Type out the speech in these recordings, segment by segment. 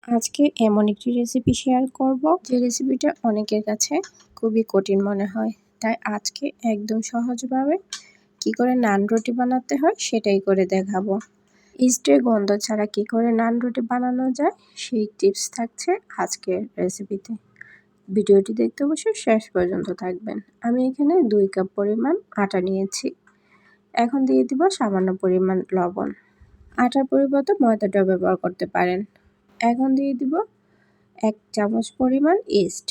আজকে এমন একটি রেসিপি শেয়ার করব যে রেসিপিটা অনেকের কাছে খুবই কঠিন মনে হয়। তাই আজকে একদম সহজভাবে কি করে নান রুটি বানাতে হয় সেটাই করে দেখাবো। ইস্টের গন্ধ ছাড়া কি করে নান রুটি বানানো যায় সেই টিপস থাকছে আজকের রেসিপিতে। ভিডিওটি দেখতে অবশ্যই শেষ পর্যন্ত থাকবেন। আমি এখানে 2 কাপ পরিমাণ আটা নিয়েছি। এখন দিয়ে দিব সামান্য পরিমাণ লবণ। আটার পরিবর্তে ময়দাটাও ব্যবহার করতে পারেন। এখন দিয়ে দিব 1 চামচ পরিমাণ ইস্ট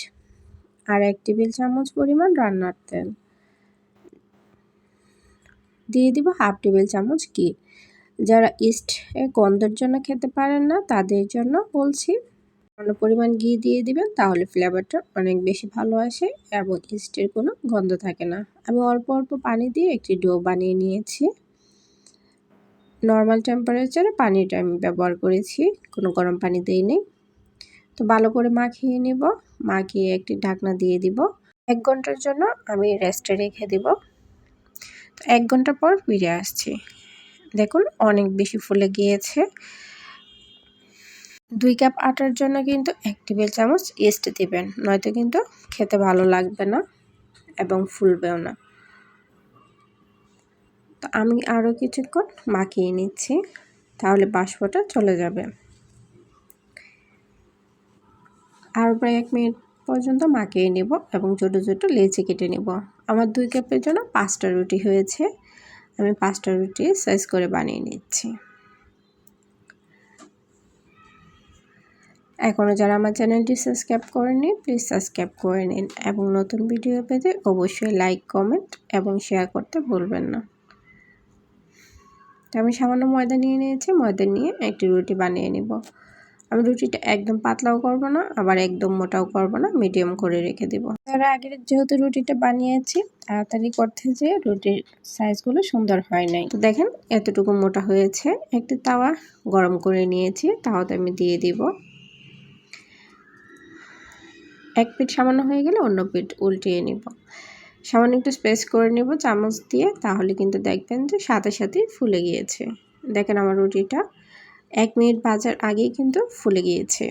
আর 1 টেবিল চামচ পরিমাণ রান্নার তেল। দিয়ে দিব হাফ টেবিল চামচ ঘি। যারা ইস্ট এর গন্ধের জন্য খেতে পারেন না তাদের জন্য বলছি অন্য পরিমাণ ঘি দিয়ে দিবেন, তাহলে ফ্লেভারটা অনেক বেশি ভালো আসে এবং ইস্টের কোনো গন্ধ থাকে না। আমি অল্প অল্প পানি দিয়ে একটি ডো বানিয়ে নিয়েছি। নর্মাল টেম্পারেচারে পানিটা আমি ব্যবহার করেছি, কোনো গরম পানি দেইনি। তো ভালো করে মাখিয়ে নিব। মাখিয়ে একটি ঢাকনা দিয়ে দিব। 1 ঘন্টার জন্য আমি রেস্টে রেখে দিব। 1 ঘন্টা পর ফিরে আসছি। দেখুন অনেক বেশি ফুলে গিয়েছে। 2 কাপ আটার জন্য কিন্তু 1 টেবিল চামচ ইস্ট দিবেন, নয়তো কিন্তু খেতে ভালো লাগবে না এবং ফুলবেও না। তো আমি আরও কিছুক্ষণ মাখিয়ে নিচ্ছি, তাহলে বাষ্পটা চলে যাবে। আরও প্রায় 1 মিনিট পর্যন্ত মাখিয়ে নেব এবং ছোটো ছোটো লেচি কেটে নেব। আমার 2 কাপের জন্য 5টা রুটি হয়েছে। আমি 5টা রুটি সাইজ করে বানিয়ে নিচ্ছি। এখনও যারা আমার চ্যানেলটি সাবস্ক্রাইব করেননি প্লিজ সাবস্ক্রাইব করে নিন এবং নতুন ভিডিও পেতে অবশ্যই লাইক, কমেন্ট এবং শেয়ার করতে ভুলবেন না। তো আমি সামান্য ময়দা নিয়ে নিয়েছি। ময়দা নিয়ে একটি রুটি বানিয়ে নিব। আমি রুটিটা একদম পাতলাও করব না, আবার একদম মোটাও করব না, মিডিয়াম করে রেখে দেব। তার আগে যেহেতু রুটিটা বানিয়েছি, তাড়াতাড়ি করতে যেয়ে রুটির সাইজগুলো সুন্দর হয় নাই। তো দেখেন এতটুকু মোটা হয়েছে। একটি তাওয়া গরম করে নিয়েছি, তাওয়াতে আমি দিয়ে দিব। এক পিঠ সামান্য হয়ে গেলে অন্য পিঠ উল্টিয়ে নিব। সামান্য একটু স্পেস করে নেব চামচ দিয়ে, তাহলে কিন্তু দেখবেন যে সাথে সাথেই ফুলে গিয়েছে। দেখেন আমার রুটিটা 1 মিনিট ভাজার আগেই কিন্তু ফুলে গিয়েছে।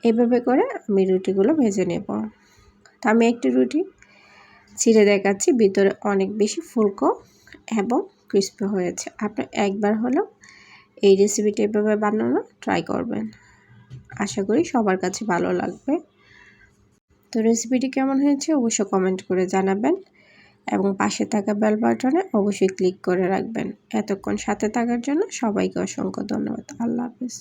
এভাবে করে আমি রুটিগুলো ভেজে নেব। তো আমি একটি রুটি ছিঁড়ে দেখাচ্ছি, ভিতরে অনেক বেশি ফুলকো এবং ক্রিস্পি হয়েছে। আপনি একবার হলেও এই রেসিপিটা এভাবে বানানো ট্রাই করবেন। আশা করি সবার কাছে ভালো লাগবে। তো রেসিপিটি কেমন হয়েছে অবশ্যই কমেন্ট করে জানাবেন এবং পাশে থাকা বেল বাটনে অবশ্যই ক্লিক করে রাখবেন। এতক্ষণ সাথে থাকার জন্য সবাইকে অসংখ্য ধন্যবাদ। আল্লাহ হাফেজ।